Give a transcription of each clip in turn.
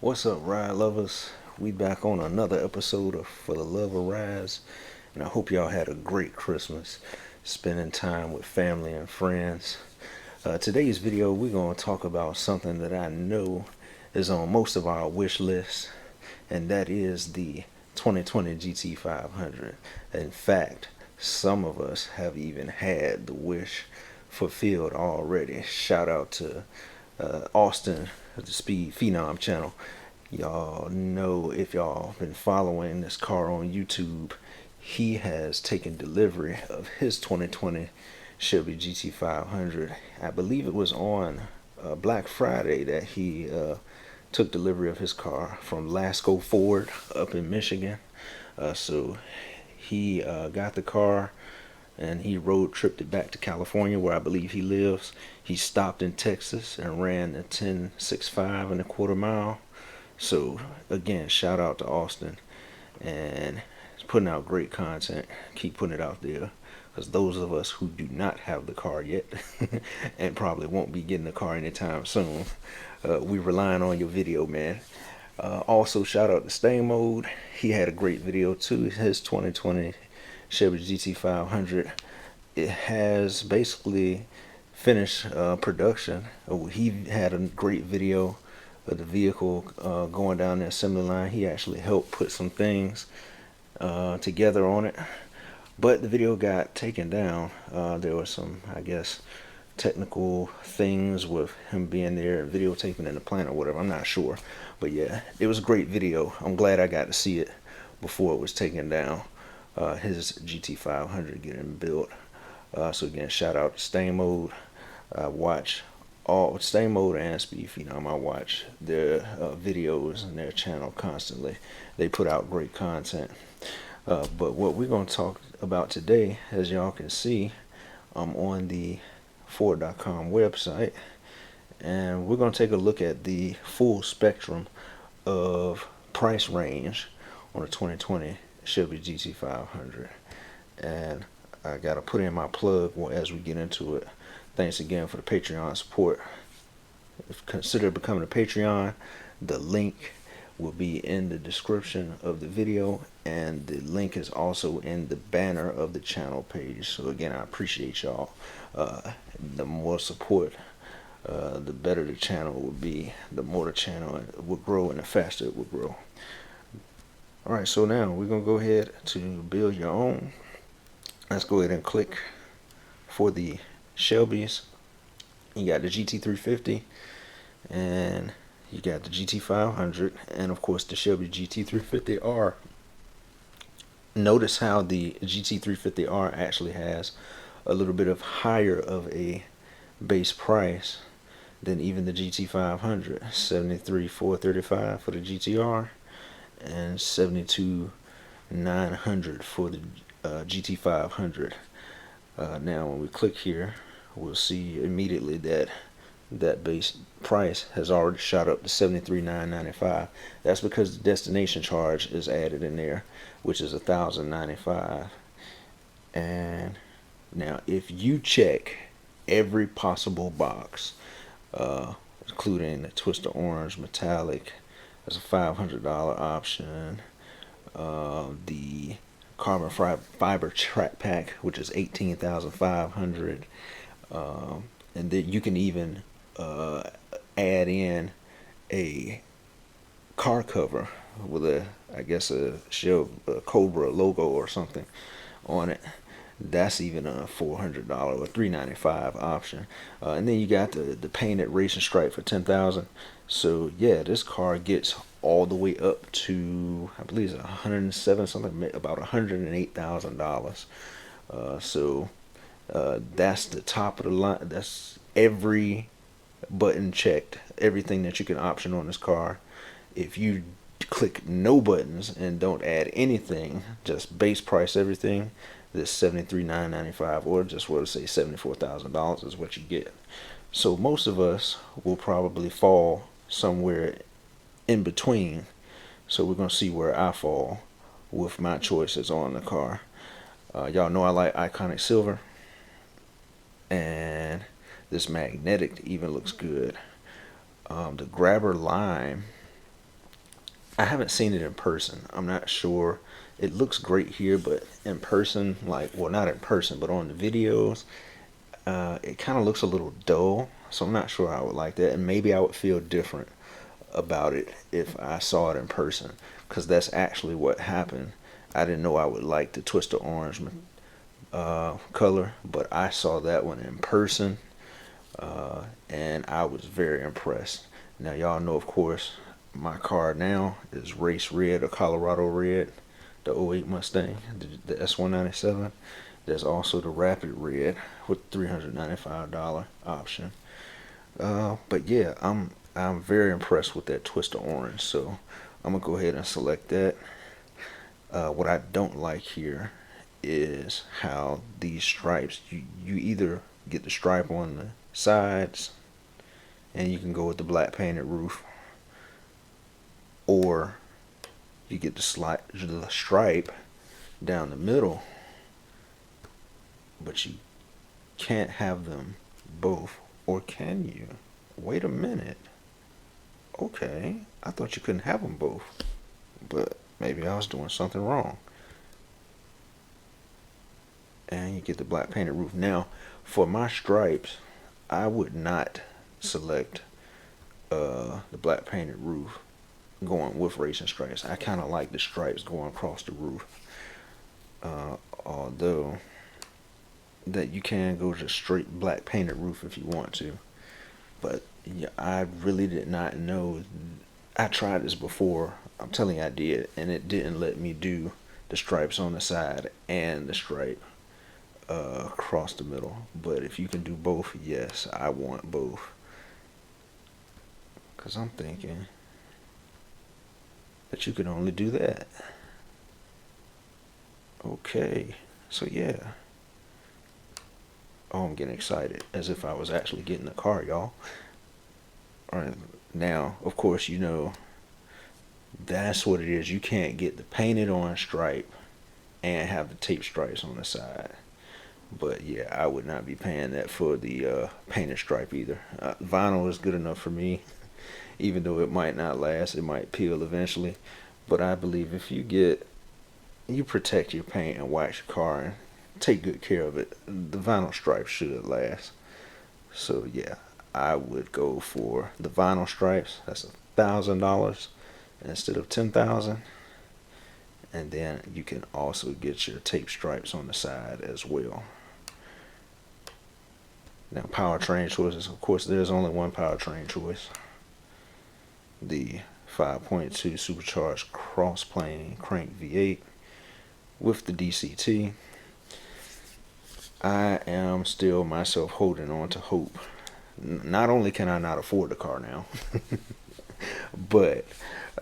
What's up, ride lovers? We back on another episode of For the Love of Rides, and I hope y'all had a great Christmas, spending time with family and friends. Today's video, we're going to talk about something that I know is on most of our wish lists, and that is the 2020 GT500. In fact, some of us have even had the wish fulfilled already. Shout out to Austin, the Speed Phenom channel. Y'all know, if y'all been following this car on YouTube, he has taken delivery of his 2020 Chevy GT500. I believe it was on Black Friday that he took delivery of his car from Lasco Ford up in Michigan. So he got the car and he road tripped it back to California, where I believe he lives. He stopped in Texas and ran a 10.65 and a quarter mile. So again, shout out to Austin, and he's putting out great content. Keep putting it out there, because those of us who do not have the car yet and probably won't be getting the car anytime soon, we relying on your video, man. Also, shout out to Stay Mode. He had a great video too. His 2020 Chevy GT500. It has basically finished production. He had a great video of the vehicle going down the assembly line. He actually helped put some things together on it, but the video got taken down. There were some, I guess, technical things with him being there videotaping in the plant or whatever. I'm not sure, but yeah, it was a great video. I'm glad I got to see it before it was taken down. His GT500 getting built. So again, shout out to Stay Mode. I watch all Stay Mode and Speed Phenom. I watch their videos and their channel constantly. They put out great content. But what we're going to talk about today, as y'all can see, I'm on the Ford.com website, and we're going to take a look at the full spectrum of price range on a 2020 Chevy GT500. And I got to put in my plug as we get into it. Thanks again for the Patreon support. Consider becoming a Patreon. The link will be in the description of the video, and the link is also in the banner of the channel page. So again, I appreciate y'all. The more support, the better the channel will be, the more the channel will grow, and the faster it will grow. Alright, so now we're going to go ahead to build your own. Let's go ahead and click for the Chevys. You got the GT350, and you got the GT500, and of course the Chevy GT350R. Notice how the GT350R actually has a little bit of higher of a base price than even the GT500. $73,435 for the GTR, and $72,900 for the GT500. Now when we click here, we'll see immediately that that base price has already shot up to $73,995. That's because the destination charge is added in there, which is $1,095. And now if you check every possible box, including the Twister Orange Metallic, that's a $500 option. The carbon fiber track pack, which is $18,500. And then you can even add in a car cover with a, I guess, a Cobra logo or something on it. That's even a $400 or $395 option. And then you got the painted racing stripe for $10,000. So yeah, this car gets all the way up to, I believe it's 107 something, about $108,000. So that's the top of the line. That's every button checked, everything that you can option on this car. If you click no buttons and don't add anything, just base price everything, this $73,995, or just what to say $74,000 is what you get. So most of us will probably fall somewhere in between. So we're gonna see where I fall with my choices on the car. Y'all know I like Iconic Silver, and this magnetic even looks good. The Grabber Lime I haven't seen it in person. I'm not sure. It looks great here, but in person, like, well, not in person, but on the videos, it kind of looks a little dull. So I'm not sure I would like that, and maybe I would feel different about it if I saw it in person, because that's actually what happened. I didn't know I would like the Twisted Orange color, but I saw that one in person, and I was very impressed. Now, y'all know, of course, my car now is race red or Colorado red, the '08 Mustang, the S197. There's also the Rapid Red with $395 option. But yeah, I'm very impressed with that Twisted Orange, so I'm gonna go ahead and select that. What I don't like here is how these stripes, you either get the stripe on the sides and you can go with the black painted roof, or you get the stripe down the middle, but you can't have them both, or can you? Wait a minute. Okay, I thought you couldn't have them both, but maybe I was doing something wrong. And you get the black painted roof. Now, for my stripes, I would not select the black painted roof going with racing stripes. I kind of like the stripes going across the roof. Although that you can go just straight black painted roof if you want to. But yeah, I really did not know. I tried this before. I'm telling you I did, and it didn't let me do the stripes on the side and the stripe across the middle. But if you can do both, yes, I want both. Because I'm thinking that you can only do that. Okay, so yeah. Oh, I'm getting excited as if I was actually getting the car, y'all. All right, now, of course, you know, that's what it is. You can't get the painted on stripe and have the tape stripes on the side. But yeah, I would not be paying that for the painted stripe either. Vinyl is good enough for me, even though it might not last. It might peel eventually. But I believe if you protect your paint and wax your car and take good care of it, the vinyl stripes should last. So yeah, I would go for the vinyl stripes. That's $1,000 instead of 10,000. And then you can also get your tape stripes on the side as well. Now, powertrain choices. Of course, there's only one powertrain choice. The 5.2 supercharged cross-plane crank V8 with the DCT. I am still myself holding on to hope. Not only can I not afford the car now, but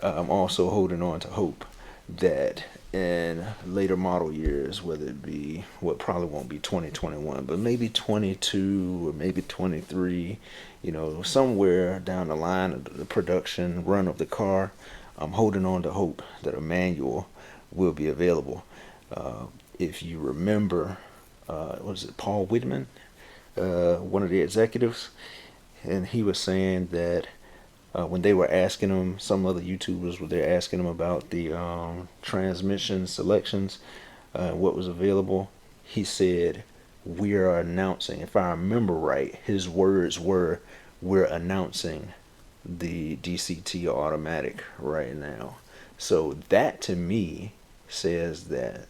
I'm also holding on to hope that in later model years, whether it be what probably won't be 2021, but maybe 22 or maybe 23, you know, somewhere down the line of the production run of the car, I'm holding on to hope that a manual will be available. If you remember, was it Paul Whitman, one of the executives, and he was saying that when they were asking him, some other YouTubers were there asking him about the transmission selections, what was available, he said, "We are announcing," if I remember right, his words were, "We're announcing the DCT automatic right now." So that to me says that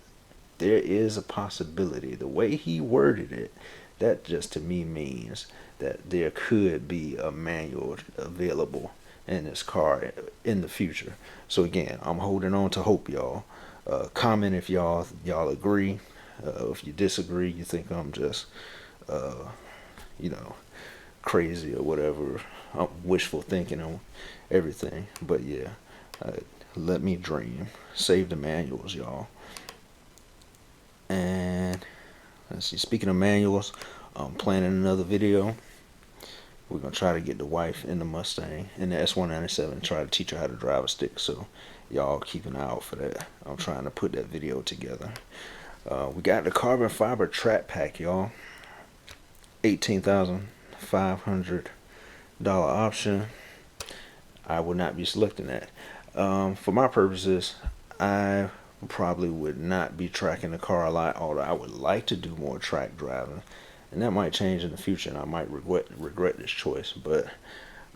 there is a possibility. The way he worded it, that just to me means that there could be a manual available in this car in the future. So again, I'm holding on to hope, y'all. Comment if y'all agree. If you disagree, you think I'm just you know, crazy or whatever. I'm wishful thinking on everything. But yeah, let me dream. Save the manuals, y'all. And let's see, speaking of manuals, I'm planning another video. We're going to try to get the wife in the Mustang, in the S197, try to teach her how to drive a stick. So y'all keep an eye out for that. I'm trying to put that video together. We got the carbon fiber trap pack, y'all. $18,500 option. I will not be selecting that. For my purposes, I probably would not be tracking the car a lot, although I would like to do more track driving, and that might change in the future, and I might regret this choice. But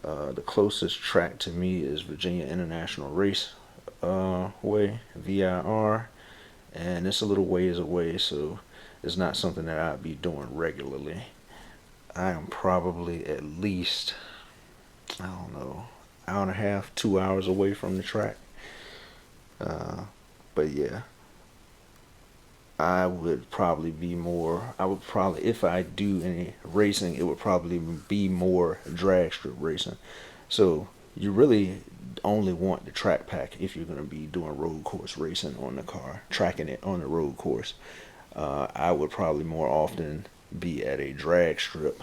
the closest track to me is Virginia International Race Way, VIR, and it's a little ways away, so it's not something that I'd be doing regularly. I am probably at least, I don't know, hour and a half, 2 hours away from the track. Uh, but yeah, I would probably, if I do any racing, it would probably be more drag strip racing. So you really only want the track pack if you're going to be doing road course racing on the car, tracking it on the road course. I would probably more often be at a drag strip.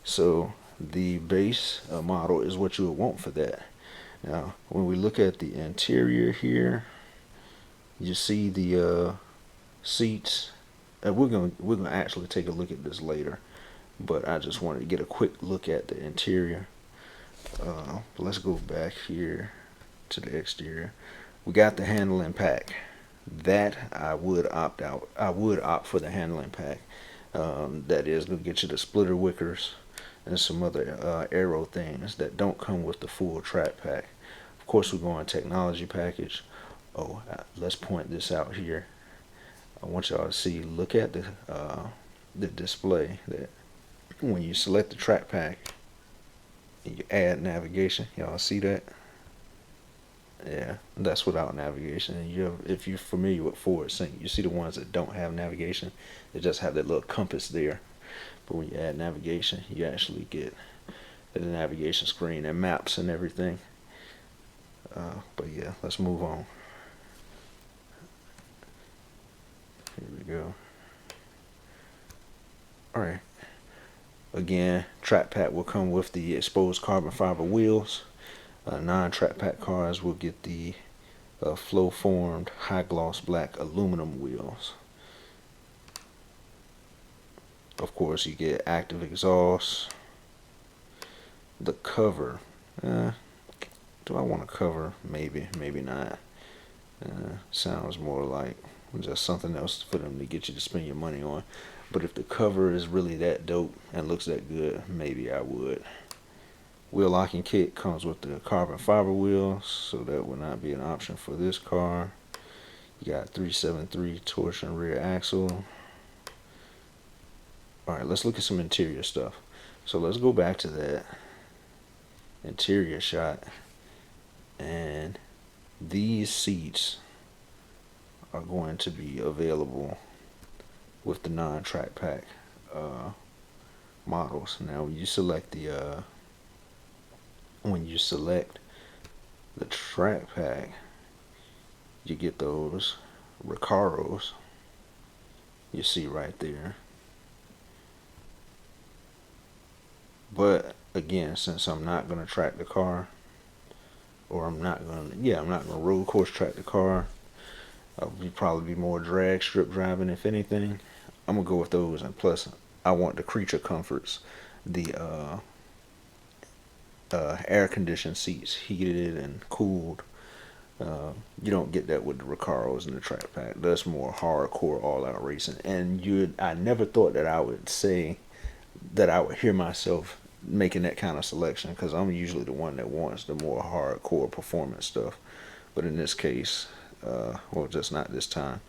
So the base model is what you would want for that. Now, when we look at the interior here, you see the seats. We're gonna actually take a look at this later, but I just wanted to get a quick look at the interior. Let's go back here to the exterior. We got the handling pack. That I would opt out. I would opt for the handling pack. That is gonna get you the splitter wickers and some other aero things that don't come with the full track pack. Of course, we're going technology package. Oh, let's point this out here. I want y'all to see. Look at the display that when you select the track pack and you add navigation. Y'all see that? Yeah, that's without navigation. And if you're familiar with Ford Sync, you see the ones that don't have navigation. They just have that little compass there. But when you add navigation, you actually get the navigation screen and maps and everything. But yeah, let's move on. Here we go. Alright. Again, track pack will come with the exposed carbon fiber wheels. Non-track pack cars will get the flow formed high gloss black aluminum wheels. Of course, you get active exhaust. The cover. Do I want a cover? Maybe, maybe not. Sounds more like just something else for them to get you to spend your money on. But if the cover is really that dope and looks that good, maybe I would. Wheel locking kit comes with the carbon fiber wheels, so that would not be an option for this car. You got 373 torsion rear axle. Alright, let's look at some interior stuff. So let's go back to that interior shot. And these seats are going to be available with the non-track pack models. Now when you select the track pack, you get those Recaros you see right there. But again, since I'm not going to track the car, or I'm not going to road course track the car, I'll probably be more drag strip driving if anything. I'm going to go with those, and plus I want the creature comforts, the air conditioned seats, heated and cooled. You don't get that with the Recaros and the track pack. That's more hardcore all out racing. And I never thought that I would say that I would hear myself making that kind of selection, because I'm usually the one that wants the more hardcore performance stuff. But in this case, well, just not this time.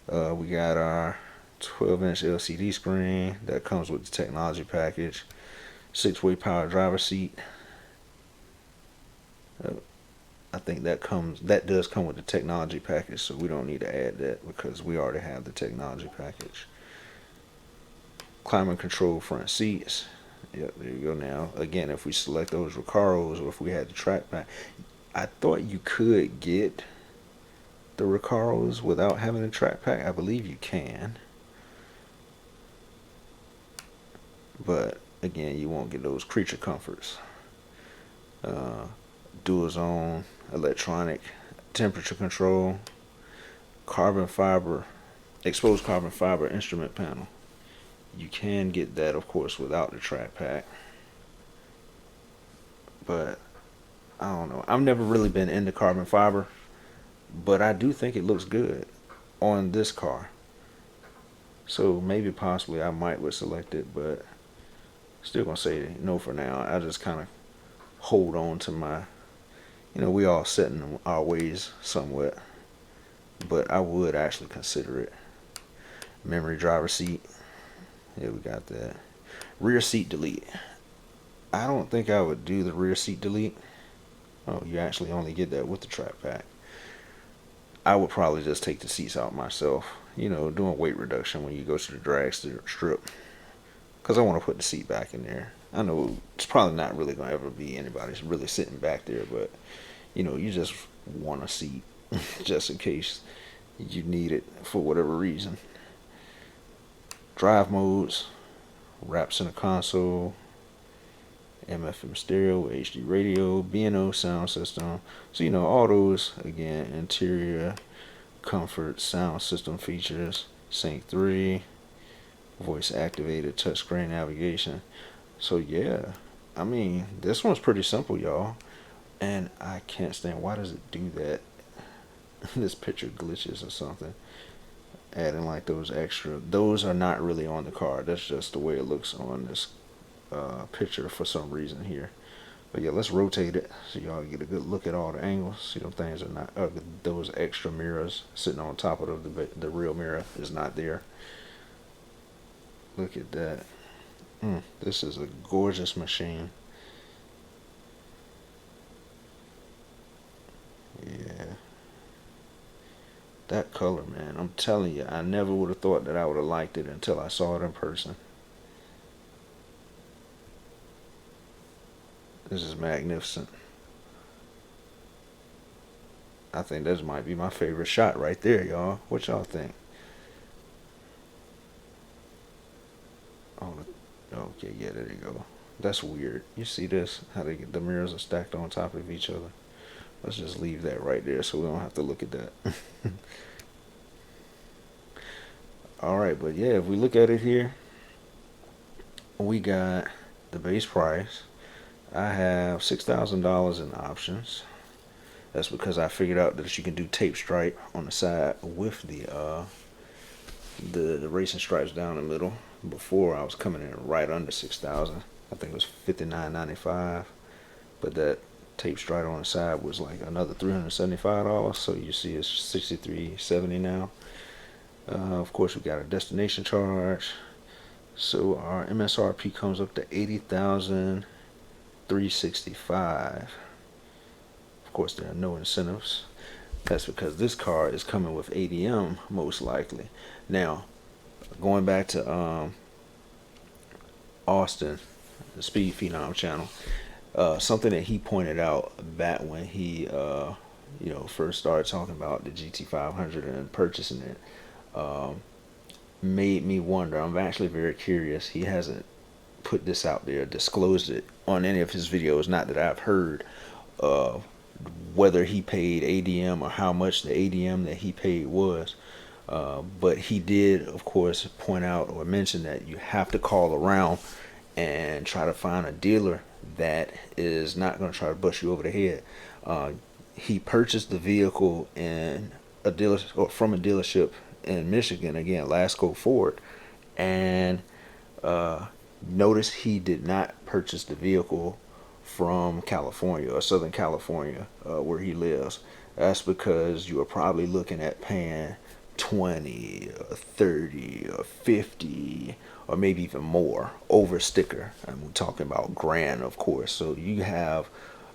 We got our 12-inch LCD screen that comes with the technology package. 6-way power driver seat. I think that does come with the technology package, so we don't need to add that because we already have the technology package. Climate control front seats. Yep, there you go. Now again, if we select those Recaros, or if we had the track pack, I thought you could get the Recaros without having the track pack. I believe you can, but again, you won't get those creature comforts. Dual zone electronic temperature control, exposed carbon fiber instrument panel. You can get that, of course, without the track pack, but I don't know. I've never really been into carbon fiber, but I do think it looks good on this car. So maybe possibly I might would select it, but still gonna say no for now. I just kind of hold on to my, we all set in our ways somewhat, but I would actually consider it. Memory driver seat. Yeah, we got that. Rear seat delete. I don't think I would do the rear seat delete. Oh, you actually only get that with the track pack. I would probably just take the seats out myself. Doing weight reduction when you go to the drag strip. Because I want to put the seat back in there. I know it's probably not really going to ever be anybody's really sitting back there, but, you just want a seat just in case you need it for whatever reason. Drive modes, wrap center console, MFM stereo, HD radio, B&O sound system. So, all those, again, interior, comfort, sound system features, Sync 3, voice activated touchscreen navigation. So, yeah, I mean, this one's pretty simple, y'all. And I can't stand, why does it do that? This picture glitches or something. Adding like those extra, those are not really on the car. That's just the way it looks on this picture for some reason here. But yeah, let's rotate it so y'all get a good look at all the angles. See, them things are not, those extra mirrors sitting on top of the real mirror is not there. Look at that. This is a gorgeous machine. Yeah. That color, man. I'm telling you, I never would have thought that I would have liked it until I saw it in person. This is magnificent. I think this might be my favorite shot right there, y'all. What y'all think? Oh, okay, yeah, there you go. That's weird. You see this? How the mirrors are stacked on top of each other. Let's just leave that right there so we don't have to look at that. Alright, but yeah, if we look at it here, we got the base price. I have $6,000 in options. That's because I figured out that you can do tape stripe on the side with the racing stripes down the middle. Before I was coming in right under 6,000. I think it was $59.95, but that tape stripe on the side was like another $375. So you see it's $63.70 now. Of course, we got a destination charge. So our MSRP comes up to $80,365. Of course, there are no incentives. That's because this car is coming with ADM most likely. Now, going back to Austin, the Speed Phenom channel, something that he pointed out back when he first started talking about the GT500 and purchasing it, made me wonder. I'm actually very curious. He hasn't put this out there, disclosed it on any of his videos, not that I've heard, whether he paid ADM or how much the ADM that he paid was. But he did, of course, point out or mention that you have to call around and try to find a dealer that is not going to try to bust you over the head. He purchased the vehicle in a dealer or from a dealership in Michigan, again, Lasco Ford, and notice he did not purchase the vehicle from California or Southern California, where he lives. That's because you are probably looking at paying 20 or 30 or 50 or maybe even more over sticker. And we're talking about grand, of course. So you have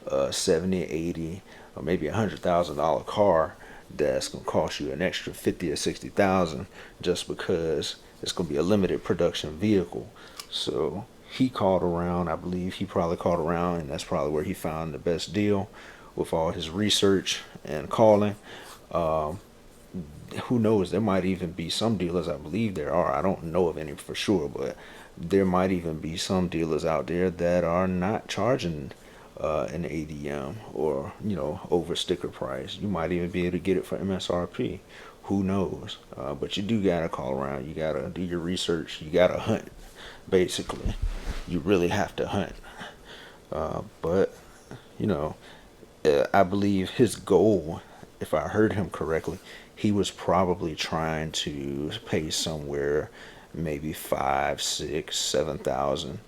a 70, 80 or maybe $100,000 car that's gonna cost you an extra 50 or 60,000 just because it's gonna be a limited production vehicle. So he called around. I believe he probably called around, and that's probably where he found the best deal with all his research and calling. Who knows, there might even be some dealers, I believe there are, I don't know of any for sure, but there might even be some dealers out there that are not charging an ADM or over sticker price. You might even be able to get it for MSRP. Who knows? But you do gotta call around. You gotta do your research. You gotta hunt. Basically, you really have to hunt. But I believe his goal, if I heard him correctly, he was probably trying to pay somewhere maybe 5, 6, 7,000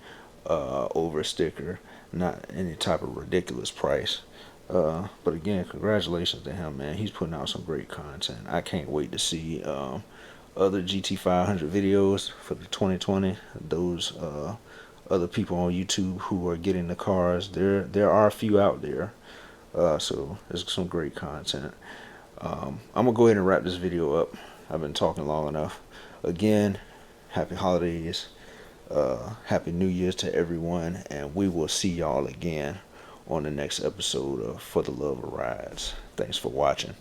over a sticker, not any type of ridiculous price. But again, congratulations to him, man. He's putting out some great content. I can't wait to see other GT500 videos for the 2020. Those other people on YouTube who are getting the cars, there are a few out there. So there's some great content. I'm gonna go ahead and wrap this video up. I've been talking long enough. Again, happy holidays, happy New Year's to everyone, and we will see y'all again on the next episode of For the Love of Rides. Thanks for watching.